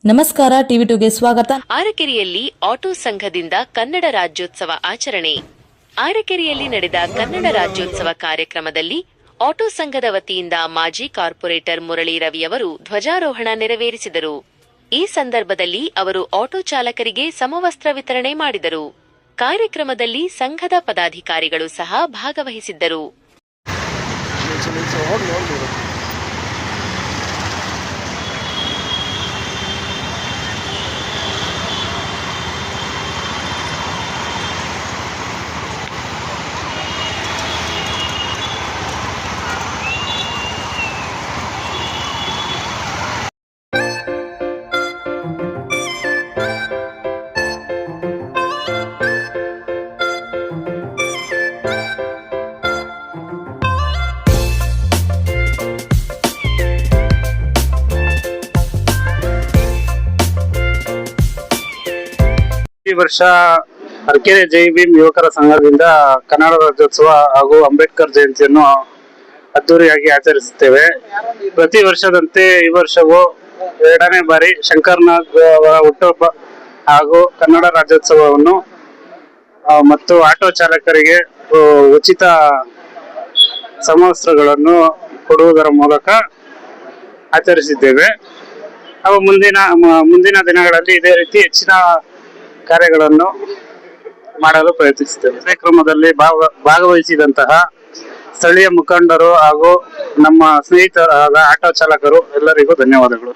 ನಮಸ್ಕಾರ, ಟಿವಿ2ಗೆ ಸ್ವಾಗತ. ಆರಕೆರೆಯಲ್ಲಿ ಆಟೋ ಸಂಘದಿಂದ ಕನ್ನಡ ರಾಜ್ಯೋತ್ಸವ ಆಚರಣೆ. ಆರಕೆರೆಯಲ್ಲಿ ನಡೆದ ಕನ್ನಡ ರಾಜ್ಯೋತ್ಸವ ಕಾರ್ಯಕ್ರಮದಲ್ಲಿ ಆಟೋ ಸಂಘದ ವತಿಯಿಂದ ಮಾಜಿ ಕಾರ್ಪೊರೇಟರ್ ಮುರಳಿ ರವಿಯವರು ಧ್ವಜಾರೋಹಣ ನೆರವೇರಿಸಿದರು. ಈ ಸಂದರ್ಭದಲ್ಲಿ ಅವರು ಆಟೋ ಚಾಲಕರಿಗೆ ಸಮವಸ್ತ್ರ ವಿತರಣೆ ಮಾಡಿದರು. ಕಾರ್ಯಕ್ರಮದಲ್ಲಿ ಸಂಘದ ಪದಾಧಿಕಾರಿಗಳು ಸಹ ಭಾಗವಹಿಸಿದ್ದರು. ಈ ವರ್ಷ ಅರಕೆರೆ ಜೈ ಭೀಮ್ ಯುವಕರ ಸಂಘದಿಂದ ಕನ್ನಡ ರಾಜ್ಯೋತ್ಸವ ಹಾಗೂ ಅಂಬೇಡ್ಕರ್ ಜಯಂತಿಯನ್ನು ಅದ್ದೂರಿಯಾಗಿ ಆಚರಿಸುತ್ತೇವೆ. ಪ್ರತಿ ವರ್ಷದಂತೆ ಈ ವರ್ಷವೂ 2ನೇ ಬಾರಿ ಶಂಕರ್ನಾಗ್ ಅವರ ಹುಟ್ಟುಹಬ್ಬ ಹಾಗೂ ಕನ್ನಡ ರಾಜ್ಯೋತ್ಸವವನ್ನು ಮತ್ತು ಆಟೋ ಚಾಲಕರಿಗೆ ಉಚಿತ ಸಮವಸ್ತ್ರಗಳನ್ನು ಕೊಡುವುದರ ಮೂಲಕ ಆಚರಿಸಿದ್ದೇವೆ. ಹಾಗೂ ಮುಂದಿನ ದಿನಗಳಲ್ಲಿ ಇದೇ ರೀತಿ ಹೆಚ್ಚಿನ ಕಾರ್ಯಗಳನ್ನು ಮಾಡಲು ಪ್ರಯತ್ನಿಸುತ್ತೇವೆ. ಕಾರ್ಯಕ್ರಮದಲ್ಲಿ ಭಾಗವಹಿಸಿದಂತಹ ಸ್ಥಳೀಯ ಮುಖಂಡರು ಹಾಗೂ ನಮ್ಮ ಸ್ನೇಹಿತರಾದ ಆಟೋ ಚಾಲಕರು ಎಲ್ಲರಿಗೂ ಧನ್ಯವಾದಗಳು.